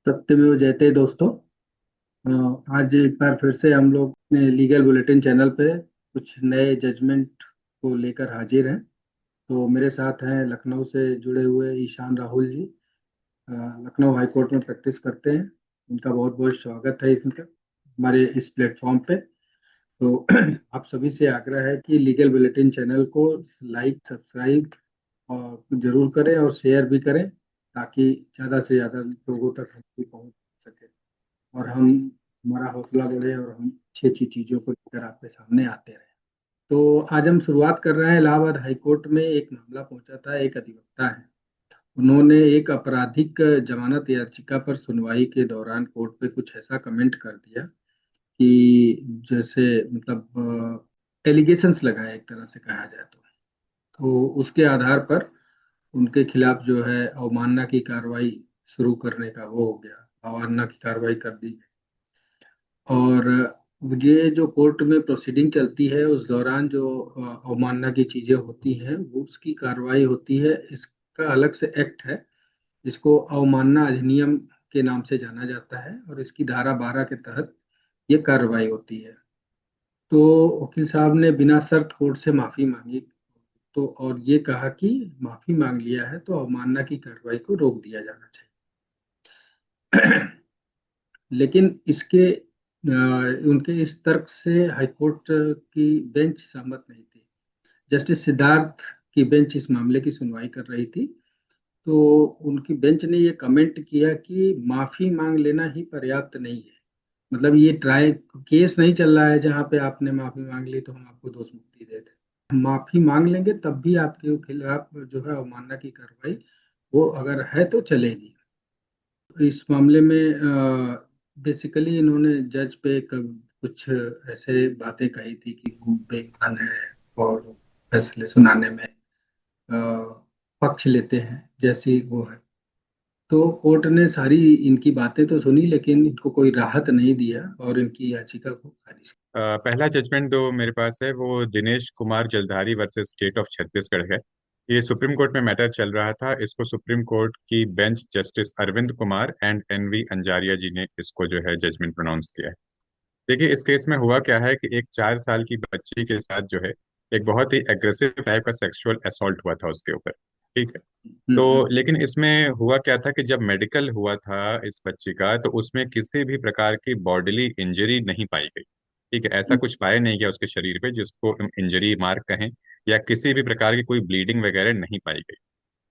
सत्यमेव जयते दोस्तों। आज एक बार फिर से हम लोग अपने लीगल बुलेटिन चैनल पे कुछ नए जजमेंट को लेकर हाजिर हैं। तो मेरे साथ हैं लखनऊ से जुड़े हुए ईशान राहुल जी। अ, लखनऊ हाई कोर्ट में प्रैक्टिस करते हैं। इनका बहुत बहुत स्वागत है इनका हमारे इस प्लेटफॉर्म पे। तो आप सभी से आग्रह है कि लीगल बुलेटिन चैनल को लाइक सब्सक्राइब और जरूर करें और शेयर भी करें, ताकि ज़्यादा से ज़्यादा लोगों तक हम भी पहुंच सके और हमारा हौसला बढ़े और हम अच्छी अच्छी चीजों को लेकर आपके सामने आते रहे। तो आज हम शुरुआत कर रहे हैं। इलाहाबाद हाई कोर्ट में एक मामला पहुंचा था। एक अधिवक्ता है, उन्होंने एक आपराधिक जमानत याचिका पर सुनवाई के दौरान कोर्ट पे कुछ ऐसा कमेंट कर दिया कि जैसे मतलब एलिगेशंस लगाए, एक तरह से कहा जाए तो उसके आधार पर उनके खिलाफ जो है अवमानना की कार्रवाई शुरू करने का वो हो गया। अवमानना की कार्रवाई कर दी और ये जो कोर्ट में प्रोसीडिंग चलती है उस दौरान जो अवमानना की चीजें होती हैं वो उसकी कार्रवाई होती है। इसका अलग से एक्ट है, इसको अवमानना अधिनियम के नाम से जाना जाता है और इसकी धारा 12 के तहत ये कार्रवाई होती है। तो वकील साहब ने बिना शर्त कोर्ट से माफी मांगी, तो और ये कहा कि माफी मांग लिया है तो अवमानना की कार्रवाई को रोक दिया जाना चाहिए। लेकिन इसके उनके इस तर्क से हाईकोर्ट की बेंच सहमत नहीं थी। जस्टिस सिद्धार्थ की बेंच इस मामले की सुनवाई कर रही थी। तो उनकी बेंच ने ये कमेंट किया कि माफी मांग लेना ही पर्याप्त नहीं है। मतलब ये ट्राई केस नहीं चल रहा है जहां पे आपने माफी मांग ली तो हम आपको दोष मुक्ति दे दें। माफी मांग लेंगे तब भी आपके खिलाफ जो है अवमानना की कार्रवाई वो अगर है तो चलेगी। इस मामले में बेसिकली इन्होंने जज पे कुछ ऐसे बातें कही थी कि वो बेईमान है और फैसले सुनाने में पक्ष लेते हैं जैसी वो है। तो कोर्ट ने सारी इनकी बातें तो सुनी लेकिन इनको कोई राहत नहीं दिया और इनकी याचिका को खारिज पहला जजमेंट जो मेरे पास है वो Dinesh Kumar Jaldhari versus state of Chhattisgarh है। ये सुप्रीम कोर्ट में मैटर चल रहा था। इसको सुप्रीम कोर्ट की bench justice Arvind Kumar and N V Anjaria ji ने इसको जो है जजमेंट प्रोनाउंस किया है। देखिए, इस केस में हुआ क्या है कि एक 4 साल की बच्ची के साथ जो है एक बहुत ही एग्रेसिव टाइप का सेक्सुअल असॉल्ट हुआ था उसके ऊपर। ठीक है। तो हम्म। लेकिन इसमें हुआ क्या था कि जब मेडिकल हुआ था इस बच्ची का, तो उसमें किसी भी प्रकार की बॉडीली इंजरी नहीं पाई गई। ठीक है, ऐसा हम्म। कुछ पाया नहीं गया उसके शरीर पे जिसको हम इंजरी मार्क कहें, या किसी भी प्रकार की कोई ब्लीडिंग वगैरह नहीं पाई गई।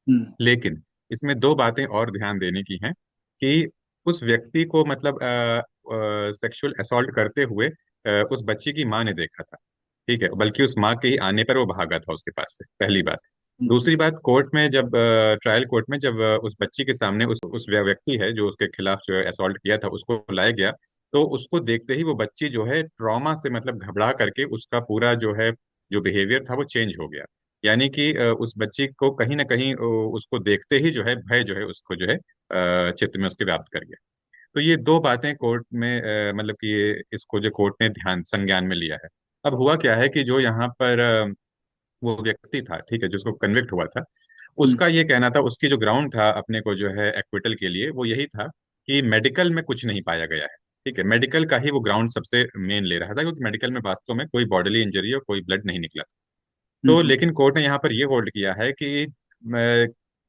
हम्म। लेकिन इसमें दो बातें और ध्यान देने की हैं कि उस व्यक्ति को मतलब सेक्सुअल असॉल्ट करते हुए उस बच्ची की माँ ने देखा था। ठीक है, बल्कि उस माँ के ही आने पर वो भागा था उसके पास से, पहली बात। हम्म। दूसरी बात, कोर्ट में जब ट्रायल कोर्ट में जब उस बच्ची के सामने उस व्यक्ति है जो उसके खिलाफ जो है असॉल्ट किया था उसको लाया गया, तो उसको देखते ही वो बच्ची जो है ट्रॉमा से मतलब घबरा करके उसका पूरा जो है जो बिहेवियर था वो चेंज हो गया। यानी कि उस बच्ची को कहीं ना कहीं उसको देखते ही जो है भय जो है उसको जो है चित्त में उसके व्याप्त कर गया। तो ये दो बातें कोर्ट में मतलब कि ये इसको जो कोर्ट ने ध्यान संज्ञान में लिया है। अब हुआ क्या है कि जो यहाँ पर वो व्यक्ति था, ठीक है, जिसको कन्विक्ट हुआ था, हम्म। उसका ये कहना था, उसकी जो ग्राउंड था अपने को जो है एक्विटल के लिए, वो यही था कि मेडिकल में कुछ नहीं पाया गया है। ठीक है, मेडिकल का ही वो ग्राउंड सबसे मेन ले रहा था, क्योंकि मेडिकल में वास्तव में कोई बॉडीली इंजरी और कोई ब्लड नहीं निकला। तो हम्म। लेकिन कोर्ट ने यहाँ पर ये होल्ड किया है कि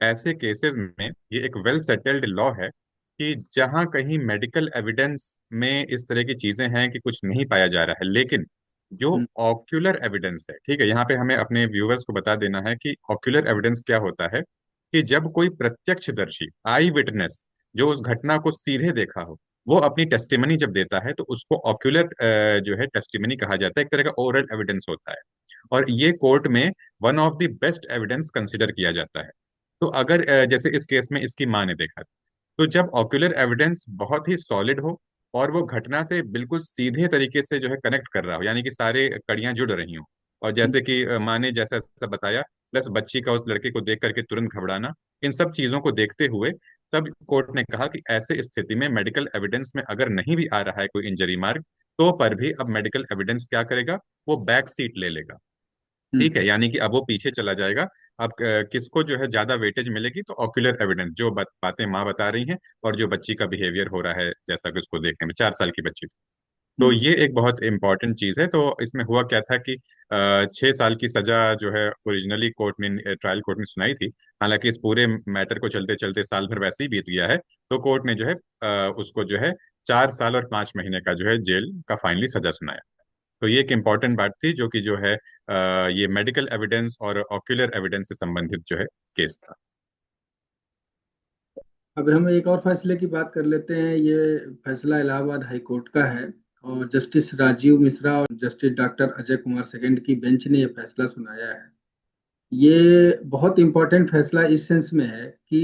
ऐसे केसेस में ये एक वेल सेटल्ड लॉ है कि जहां कहीं मेडिकल एविडेंस में इस तरह की चीजें हैं कि कुछ नहीं पाया जा रहा है, लेकिन जो हम्म। ऑक्यूलर एविडेंस है, ठीक है, यहाँ पे हमें अपने व्यूअर्स को बता देना है कि ऑक्यूलर एविडेंस क्या होता है। कि जब कोई प्रत्यक्षदर्शी, आई विटनेस, जो उस घटना को सीधे देखा हो, वो अपनी टेस्टिमनी जब देता है तो उसको ऑक्यूलर जो है टेस्टिमनी कहा जाता है, एक तरह का ओरल एविडेंस होता है। और ये कोर्ट में one of the best evidence consider किया जाता है। तो अगर जैसे इस केस में इसकी माँ ने देखा, तो जब ऑक्यूलर एविडेंस बहुत ही सॉलिड हो और वो घटना से बिल्कुल सीधे तरीके से जो है कनेक्ट कर रहा हो, यानी कि सारे कड़ियां जुड़ रही हो, और जैसे कि माँ ने जैसा जैसा बताया, प्लस बच्ची का उस लड़के को देख करके तुरंत घबराना, इन सब चीजों को देखते हुए तब कोर्ट ने कहा कि ऐसे स्थिति में मेडिकल एविडेंस में अगर नहीं भी आ रहा है कोई इंजरी मार्क, तो पर भी अब मेडिकल एविडेंस क्या करेगा, वो बैक सीट ले लेगा। ठीक हम्म। है, यानी कि अब वो पीछे चला जाएगा। अब किसको जो है ज्यादा वेटेज मिलेगी, तो ऑक्यूलर एविडेंस, जो बातें माँ बता रही हैं और जो बच्ची का बिहेवियर हो रहा है जैसा कि उसको देखने में, 4 साल की बच्ची थी। तो हम्म। ये एक बहुत इंपॉर्टेंट चीज है। तो इसमें हुआ क्या था कि 6 साल की सजा जो है ओरिजिनली कोर्ट ने, ट्रायल कोर्ट ने सुनाई थी। हालांकि इस पूरे मैटर को चलते चलते साल भर वैसे ही बीत गया है। तो कोर्ट ने जो है उसको जो है 4 साल और 5 महीने का जो है जेल का फाइनली सजा सुनाया। तो ये एक इम्पॉर्टेंट बात थी, जो कि जो है ये मेडिकल एविडेंस और ऑक्यूलर एविडेंस से संबंधित जो है केस था। अब हम एक और फैसले की बात कर लेते हैं। ये फैसला इलाहाबाद हाई कोर्ट का है, और जस्टिस राजीव मिश्रा और justice doctor Ajay Kumar second की बेंच ने ये फैसला सुनाया है। ये बहुत इंपॉर्टेंट फैसला इस सेंस में है कि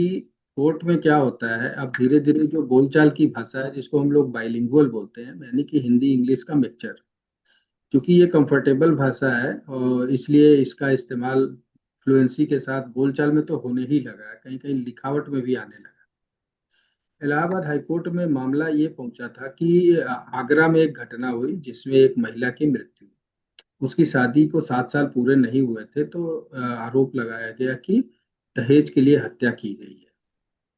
कोर्ट में क्या होता है, अब धीरे धीरे जो बोलचाल की भाषा है जिसको हम लोग बाइलिंगुअल बोलते हैं, यानी कि हिंदी इंग्लिश का मिक्सचर, क्योंकि ये कंफर्टेबल भाषा है और इसलिए इसका इस्तेमाल फ्लुएंसी के साथ बोलचाल में तो होने ही लगा है, कहीं कहीं लिखावट में भी आने लगा। इलाहाबाद हाईकोर्ट में मामला ये पहुंचा था कि आगरा में एक घटना हुई जिसमें एक महिला की मृत्यु। उसकी शादी को 7 साल पूरे नहीं हुए थे, तो आरोप लगाया गया कि दहेज के लिए हत्या की गई है।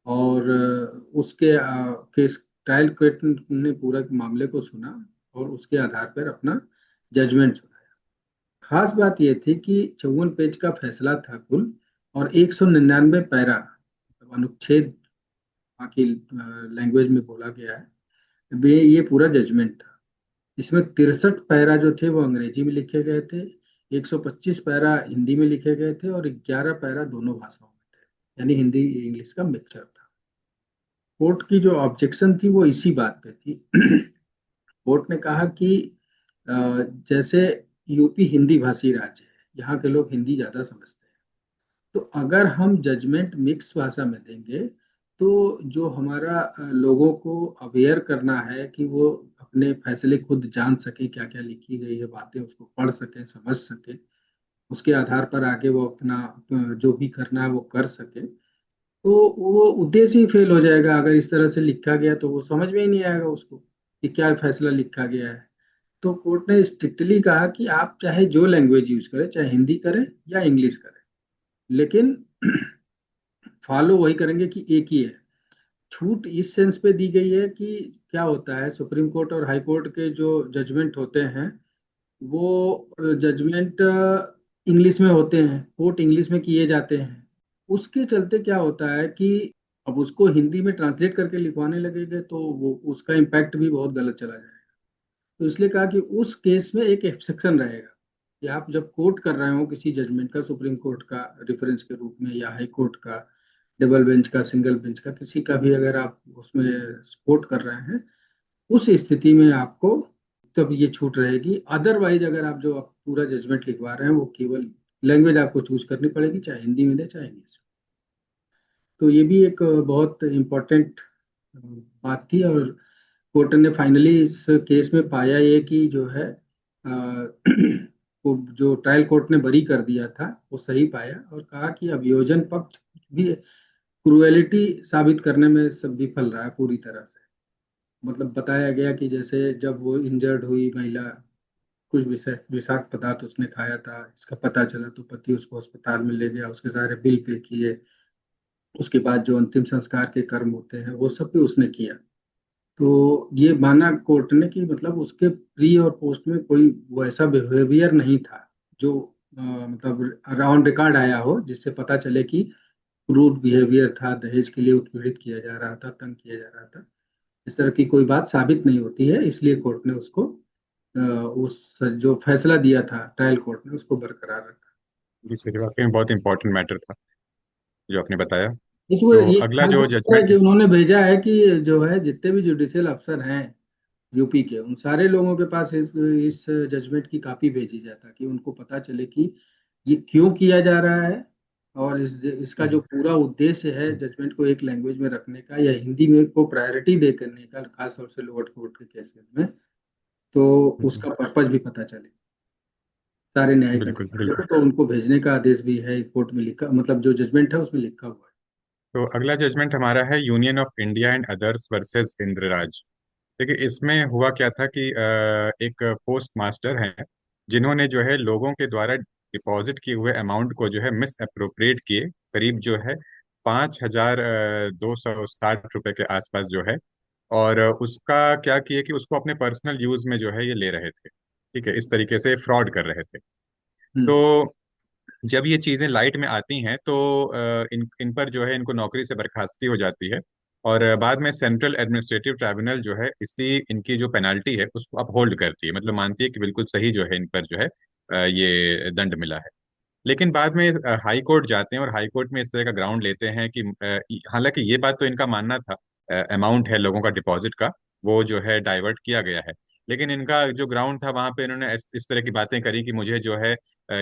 और उसके केस ट्रायल कोर्ट ने पूरा मामले को सुना और उसके आधार पर अपना जजमेंट सुनाया। खास बात यह थी कि 54 पेज का फैसला था कुल, और 199 पैरा, मतलब अनुच्छेद बाकी लैंग्वेज में बोला गया है। ये पूरा जजमेंट था। इसमें 63 पैरा जो थे वो अंग्रेजी में लिखे गए थे, 125 पैरा हिंदी में लिखे गए थे, और 11 पैरा दोनों भाषाओं में थे, यानी हिंदी इंग्लिश का मिक्सचर था। कोर्ट की जो ऑब्जेक्शन थी वो इसी बात पे थी। कोर्ट ने कहा कि अ, जैसे यूपी हिंदी भाषी राज्य है, यहाँ के लोग हिंदी ज्यादा समझते हैं, तो अगर हम जजमेंट मिक्स भाषा में देंगे तो जो हमारा लोगों को अवेयर करना है कि वो अपने फैसले खुद जान सके, क्या क्या लिखी गई है बातें उसको पढ़ सके समझ सके, उसके आधार पर आगे वो अपना जो भी करना है वो कर सके, तो वो उद्देश्य ही फेल हो जाएगा। अगर इस तरह से लिखा गया तो वो समझ में ही नहीं आएगा उसको कि क्या फैसला लिखा गया है। तो कोर्ट ने स्ट्रिक्टली कहा कि आप चाहे जो लैंग्वेज यूज करें, चाहे हिंदी करें या इंग्लिश करें, लेकिन फॉलो वही करेंगे कि एक ही है। छूट इस सेंस पे दी गई है कि क्या होता है, सुप्रीम कोर्ट और हाई कोर्ट के जो जजमेंट होते हैं वो जजमेंट इंग्लिश में होते हैं, कोर्ट इंग्लिश में किए जाते हैं। उसके चलते क्या होता है कि अब उसको हिंदी में ट्रांसलेट करके लिखवाने लगेंगे तो वो उसका इम्पैक्ट भी बहुत गलत चला जाएगा। तो इसलिए कहा कि उस केस में एक एक्सेप्शन रहेगा कि आप जब कोर्ट कर रहे हो किसी जजमेंट का, सुप्रीम कोर्ट का रेफरेंस के रूप में या हाई कोर्ट का, डबल बेंच का, सिंगल बेंच का, किसी का भी अगर आप उसमें कोर्ट कर रहे हैं, उस स्थिति में आपको तब ये छूट रहेगी। अदरवाइज अगर आप जो आप पूरा जजमेंट लिखवा रहे हैं वो केवल लैंग्वेज आपको चूज करनी पड़ेगी, चाहे हिंदी में दे चाहे इंग्लिश में। तो ये भी एक बहुत इम्पोर्टेंट बात थी। और कोर्ट ने फाइनली इस केस में पाया ये कि जो है वो जो ट्रायल कोर्ट ने बरी कर दिया था वो सही पाया, और कहा कि अभियोजन पक्ष भी क्रुएलिटी साबित करने में सब विफल रहा है पूरी तरह से। मतलब बताया गया कि जैसे जब वो इंजर्ड हुई महिला, कुछ विषाक्त पदार्थ उसने खाया था, इसका पता चला तो पति उसको अस्पताल में ले गया, उसके सारे बिल पे किए, उसके बाद जो अंतिम संस्कार के कर्म होते हैं वो सब भी उसने किया। तो ये माना कोर्ट ने कि मतलब उसके प्री और पोस्ट में कोई वैसा बिहेवियर नहीं था जो मतलब ऑन रिकॉर्ड आया हो जिससे पता चले कि क्रूड बिहेवियर था, दहेज के लिए उत्पीड़ित किया जा रहा था, तंग किया जा रहा था। इस तरह की कोई बात साबित नहीं होती है, इसलिए कोर्ट ने उसको उस जो फैसला दिया था ट्रायल कोर्ट ने उसको बरकरार रखा। इसलिए वाकई में बहुत इंपॉर्टेंट मैटर था जो आपने बताया। इसमें तो ये अगला खास जो बात है जजमेंट कि है। उन्होंने भेजा है कि जो है जितने भी जुडिशियल अफसर हैं यूपी के, उन सारे लोगों के पास इस जजमेंट की कॉपी भेजी जाए ताकि उनको पता चले कि ये क्यों किया जा रहा है, और इसका जो पूरा उद्देश्य है जजमेंट को एक लैंग्वेज में रखने का या हिंदी में को प्रायोरिटी दे करने का, खास तौर से लोअर कोर्ट के केसेस में, तो जी, उसका पर्पज भी पता चले सारे न्यायिक बिल्कुल अधिकारियों को। बिल्कुल। तो उनको भेजने का आदेश भी है कोर्ट में लिखा, मतलब जो जजमेंट है उसमें लिखा हुआ तो अगला जजमेंट हमारा है union of India and others versus Indraraj. देखिए, इसमें हुआ क्या था कि एक पोस्ट मास्टर हैं जिन्होंने जो है लोगों के द्वारा डिपॉजिट किए हुए अमाउंट को जो है मिस अप्रोप्रिएट किए, करीब जो है 5,260 रुपए के आसपास जो है। और उसका क्या किए कि उसको अपने पर्सनल यूज में जो है ये ले रहे थे, ठीक है, इस तरीके से फ्रॉड कर रहे थे। हम्म। तो जब ये चीजें लाइट में आती हैं तो इन इन पर जो है इनको नौकरी से बर्खास्तगी हो जाती है। और बाद में सेंट्रल एडमिनिस्ट्रेटिव ट्राइब्यूनल जो है इसी इनकी जो पेनाल्टी है उसको अपहोल्ड करती है, मतलब मानती है कि बिल्कुल सही जो है इन पर जो है ये दंड मिला है। लेकिन बाद में हाई कोर्ट जाते हैं और हाई कोर्ट में इस तरह का ग्राउंड लेते हैं कि हालांकि ये बात तो इनका मानना था, अमाउंट है लोगों का डिपॉजिट का, वो जो है डाइवर्ट किया गया है। लेकिन इनका जो ग्राउंड था वहां पे इन्होंने इस तरह की बातें करी कि मुझे जो है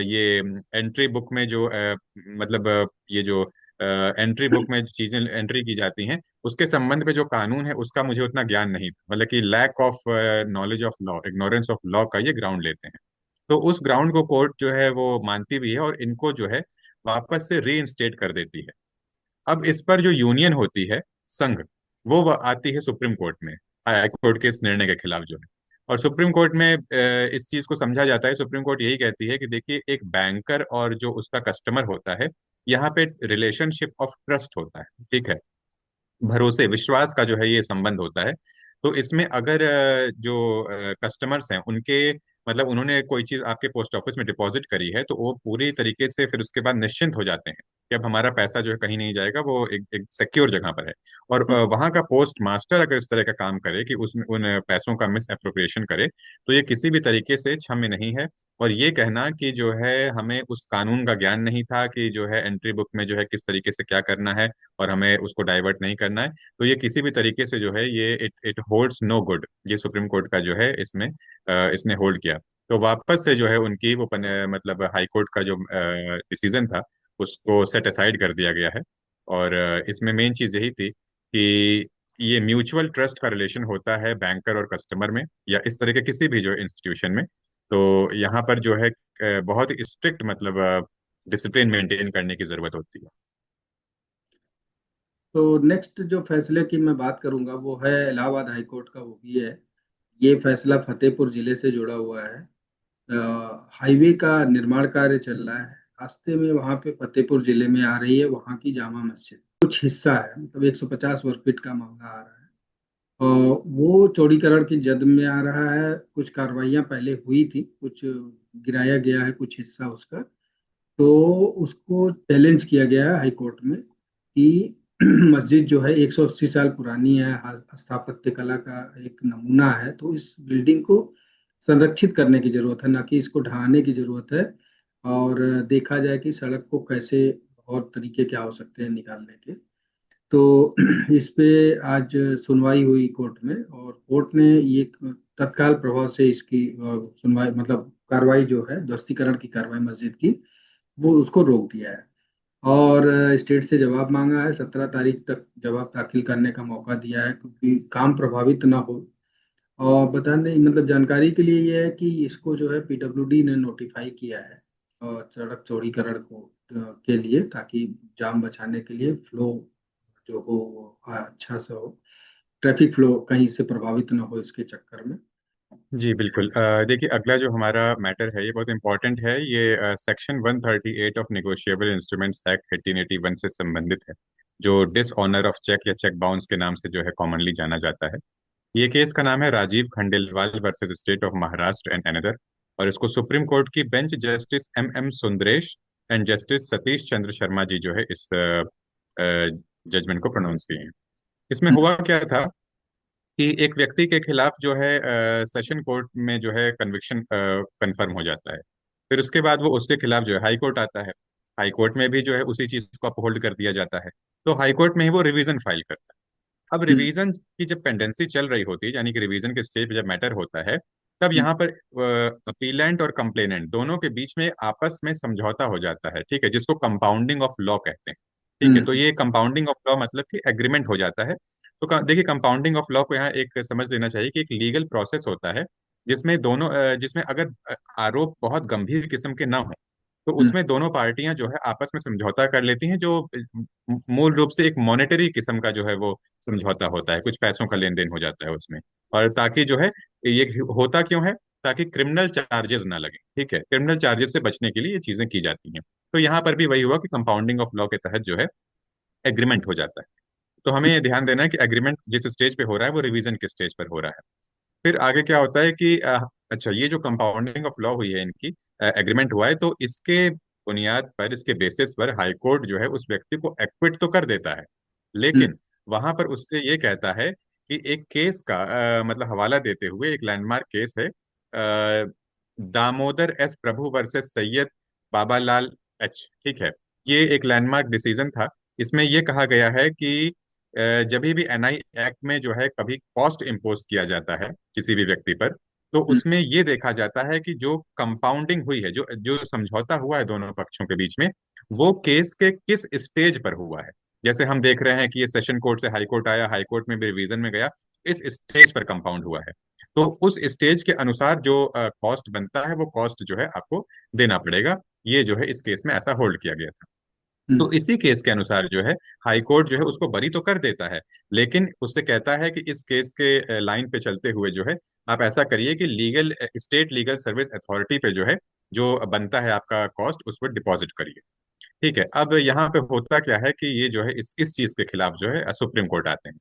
ये एंट्री बुक में जो मतलब ये जो एंट्री बुक में जो चीजें एंट्री की जाती हैं उसके संबंध में जो कानून है उसका मुझे उतना ज्ञान नहीं था, मतलब कि lack of knowledge of law, ignorance of law का ये ग्राउंड लेते हैं। तो उस ग्राउंड को कोर्ट जो है वो मानती भी है और इनको जो है वापस से रीइंस्टेट कर देती है। अब इस पर जो यूनियन होती है, संघ, वो आती है सुप्रीम कोर्ट में, हाई कोर्ट के इस निर्णय के खिलाफ जो है। और सुप्रीम कोर्ट में इस चीज को समझा जाता है, सुप्रीम कोर्ट यही कहती है कि देखिए एक बैंकर और जो उसका कस्टमर होता है, यहाँ पे रिलेशनशिप ऑफ ट्रस्ट होता है, ठीक है, भरोसे विश्वास का जो है ये संबंध होता है। तो इसमें अगर जो कस्टमर्स हैं उनके मतलब उन्होंने कोई चीज आपके पोस्ट ऑफिस में डिपॉजिट करी है तो वो पूरी तरीके से फिर उसके बाद निश्चिंत हो जाते हैं कि अब हमारा पैसा जो है कहीं नहीं जाएगा, वो एक सिक्योर जगह पर है। और वहां का पोस्ट मास्टर अगर इस तरह का काम करे कि उसमें उन पैसों का मिस अप्रोप्रिएशन करे तो ये किसी भी तरीके से क्षम्य नहीं है। और ये कहना कि जो है हमें उस कानून का ज्ञान नहीं था कि जो है एंट्री बुक में जो है किस तरीके से क्या करना है और हमें उसको डाइवर्ट नहीं करना है, तो ये किसी भी तरीके से जो है ये it it holds no good, ये सुप्रीम कोर्ट का जो है इसमें इसने होल्ड किया। तो वापस से जो है उनकी वो मतलब हाई कोर्ट का जो डिसीजन था उसको सेट असाइड कर दिया गया है। और इसमें मेन चीज यही थी कि ये म्यूचुअल ट्रस्ट का रिलेशन होता है बैंकर और कस्टमर में या इस तरह के किसी भी जो इंस्टीट्यूशन में। तो यहाँ पर जो है बहुत स्ट्रिक्ट मतलब डिसिप्लिन मेंटेन करने की जरूरत होती है। तो नेक्स्ट जो फैसले की मैं बात करूंगा वो है इलाहाबाद हाई कोर्ट का, वो भी है। ये फैसला फतेहपुर जिले से जुड़ा हुआ है। हाईवे का निर्माण कार्य चल रहा है रास्ते में, वहां पे फतेहपुर जिले में आ रही है वहां की जामा मस्जिद, कुछ हिस्सा है, मतलब 150 वर्ग फीट का मामला आ रहा है। और वो चौड़ीकरण की जद में आ रहा है। कुछ कार्रवाइयां पहले हुई थी, कुछ गिराया गया है कुछ हिस्सा उसका। तो उसको चैलेंज किया गया है हाई कोर्ट में कि मस्जिद जो है 180 साल पुरानी है, स्थापत्य कला का एक नमूना है, तो इस बिल्डिंग को संरक्षित करने की जरूरत है, ना कि इसको ढहाने की जरूरत है। और देखा जाए कि सड़क को कैसे और तरीके क्या हो सकते हैं निकालने के। तो इस पे आज सुनवाई हुई कोर्ट में, और कोर्ट ने ये तत्काल प्रभाव से इसकी सुनवाई मतलब कार्रवाई जो है ध्वस्तीकरण की कार्रवाई मस्जिद की, वो उसको रोक दिया है। और स्टेट से जवाब मांगा है, 17 तारीख तक जवाब दाखिल करने का मौका दिया है, क्योंकि काम प्रभावित ना हो। और बताने मतलब जानकारी के लिए ये है कि इसको जो है पीडब्ल्यूडी ने नोटिफाई किया है और सड़क चौड़ीकरण को के लिए, ताकि जाम बचाने के लिए फ्लो जो हो वो अच्छा से हो, ट्रैफिक फ्लो कहीं से प्रभावित ना हो इसके चक्कर में। जी बिल्कुल। देखिए अगला जो हमारा मैटर है ये बहुत इंपॉर्टेंट है, ये section 138 of negotiable instruments act 1881 से संबंधित है, जो डिसऑनर ऑफ चेक या चेक बाउंस के नाम से जो है कॉमनली जाना जाता है। ये केस का नाम है Rajiv Khandelwal versus state of Maharashtra and another. और इसको सुप्रीम कोर्ट की bench justice M M Sundaresh and justice Satish Chandra Sharma ji जो है इस जजमेंट को प्रोनाउंस किए हैं। इसमें हुआ क्या था कि एक व्यक्ति के खिलाफ जो है सेशन कोर्ट में जो है कन्विक्शन कंफर्म हो जाता है। फिर उसके बाद वो उसके खिलाफ जो है हाई कोर्ट आता है। हाई कोर्ट में भी जो है उसी चीज को अपहोल्ड कर दिया जाता है। तो हाई कोर्ट में ही वो रिवीजन फाइल करता है। अब हम्म। रिवीजन की जब पेंडेंसी चल रही होती है, यानी कि रिवीजन के स्टेज पे जब मैटर होता है, तब हम्म। यहाँ पर अपीलेंट और कंप्लेनेंट दोनों के बीच में आपस में समझौता हो जाता है, ठीक है, जिसको कंपाउंडिंग ऑफ लॉ कहते हैं। ठीक है, तो हम्म। ये कंपाउंडिंग ऑफ लॉ मतलब कि एग्रीमेंट हो जाता है। तो देखिए कंपाउंडिंग ऑफ लॉ को यहाँ एक समझ लेना चाहिए कि एक लीगल प्रोसेस होता है जिसमें दोनों जिसमें अगर आरोप बहुत गंभीर किस्म के ना हो तो हम्म। उसमें दोनों पार्टियां जो है आपस में समझौता कर लेती हैं, जो मूल रूप से एक मॉनेटरी किस्म का जो है वो समझौता होता है, कुछ पैसों का लेन देन हो जाता है उसमें। और ताकि जो है ये होता क्यों है, ताकि क्रिमिनल चार्जेस ना लगे। ठीक है, क्रिमिनल चार्जेस से बचने के लिए ये चीजें की जाती हैं। तो यहाँ पर भी वही हुआ कि कंपाउंडिंग ऑफ लॉ के तहत जो है एग्रीमेंट हो जाता है। तो हमें ये ध्यान देना है कि एग्रीमेंट जिस स्टेज पे हो रहा है वो रिवीजन के स्टेज पर हो रहा है। फिर आगे क्या होता है कि अच्छा, ये जो कंपाउंडिंग ऑफ लॉ हुई है, इनकी एग्रीमेंट हुआ है, तो इसके बुनियाद पर, इसके बेसिस पर हाई कोर्ट जो है उस व्यक्ति को एक्विट तो कर देता है, हम्म। लेकिन वहां पर उससे ये कहता है कि एक केस का मतलब हवाला देते हुए, एक लैंडमार्क केस है, दामोदर एस प्रभु वर्सेस सैयद बाबालाल एच। ठीक है, ये एक लैंडमार्क डिसीजन था। इसमें यह कहा गया है कि जब भी एनआई एक्ट में जो है कभी कॉस्ट इम्पोज किया जाता है किसी भी व्यक्ति पर, तो हम्म। उसमें ये देखा जाता है कि जो कंपाउंडिंग हुई है, जो जो समझौता हुआ है दोनों पक्षों के बीच में, वो केस के किस स्टेज पर हुआ है। जैसे हम देख रहे हैं कि ये सेशन कोर्ट से हाई कोर्ट आया, हाई कोर्ट में भी रिवीजन में गया, इस स्टेज पर कंपाउंड हुआ है। तो उस स्टेज के अनुसार जो कॉस्ट बनता है वो कॉस्ट जो है आपको देना पड़ेगा। ये जो है इस केस में ऐसा होल्ड किया गया था। हम्म। तो इसी केस के अनुसार जो है हाई कोर्ट जो है उसको बरी तो कर देता है, लेकिन उससे कहता है कि इस केस के लाइन पे चलते हुए जो है आप ऐसा करिए कि legal state legal service authority पे जो है जो बनता है आपका कॉस्ट, उस पर डिपॉजिट करिए। ठीक है, अब यहाँ पे होता क्या है कि ये जो है इस चीज के खिलाफ जो है सुप्रीम कोर्ट आते हैं।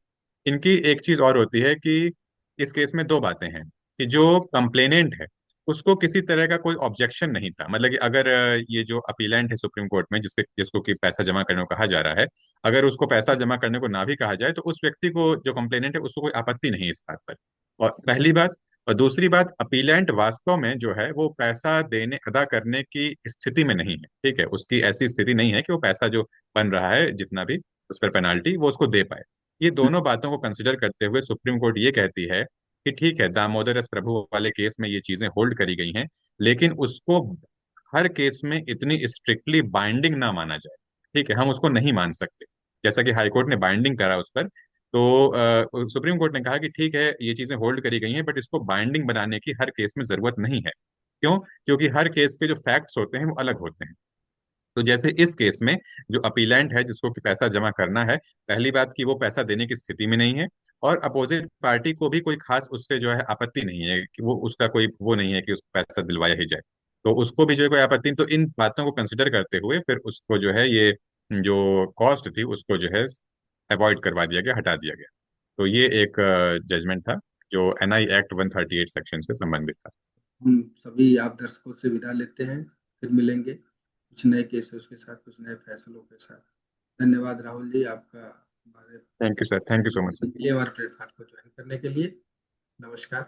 इनकी एक चीज और होती है कि इस केस में दो बातें हैं कि जो कंप्लेनेंट है उसको किसी तरह का कोई ऑब्जेक्शन नहीं था। मतलब कि अगर ये जो अपीलेंट है सुप्रीम कोर्ट में, जिसको कि पैसा जमा करने को कहा जा रहा है, अगर उसको पैसा जमा करने को ना भी कहा जाए तो उस व्यक्ति को, जो कंप्लेनेंट है, उसको कोई आपत्ति नहीं है इस बात पर। और पहली बात। और दूसरी बात, अपीलेंट वास्तव में जो है वो पैसा देने अदा करने की स्थिति में नहीं है। ठीक है, उसकी ऐसी स्थिति नहीं है कि वो पैसा जो बन रहा है जितना भी उस पर पेनाल्टी, वो उसको दे पाए। ये दोनों बातों को कंसिडर करते हुए सुप्रीम कोर्ट ये कहती है कि ठीक है, दामोदर एस प्रभु वाले केस में ये चीजें होल्ड करी गई हैं, लेकिन उसको हर केस में इतनी स्ट्रिक्टली बाइंडिंग ना माना जाए। ठीक है, हम उसको नहीं मान सकते, जैसा कि हाई कोर्ट ने बाइंडिंग करा उस पर। तो सुप्रीम कोर्ट ने कहा कि ठीक है, ये चीजें होल्ड करी गई हैं, बट इसको बाइंडिंग बनाने की हर केस में जरूरत नहीं है। क्यों? क्योंकि हर केस के जो फैक्ट्स होते हैं वो अलग होते हैं। तो जैसे इस केस में जो अपीलेंट है, जिसको कि पैसा जमा करना है, पहली बात कि वो पैसा देने की स्थिति में नहीं है, और अपोजिट पार्टी को भी कोई खास उससे जो है आपत्ति नहीं है कि वो, उसका कोई वो नहीं है कि उसको पैसा दिलवाया ही जाए। तो उसको भी जो है कोई आपत्ति नहीं। तो इन बातों को कंसिडर करते हुए फिर उसको जो है ये जो कॉस्ट थी उसको जो है अवॉइड करवा दिया गया, हटा दिया गया। तो ये एक जजमेंट था जो एनआई एक्ट 138 सेक्शन से संबंधित था। हम सभी आप दर्शकों से विदा लेते हैं। फिर मिलेंगे कुछ नए केसेस के साथ, कुछ नए फैसलों के साथ। धन्यवाद राहुल जी, आपका हमारे thank you sir, thank you so much के सर। लिए, हमारे प्लेटफॉर्म को ज्वाइन करने के लिए। नमस्कार।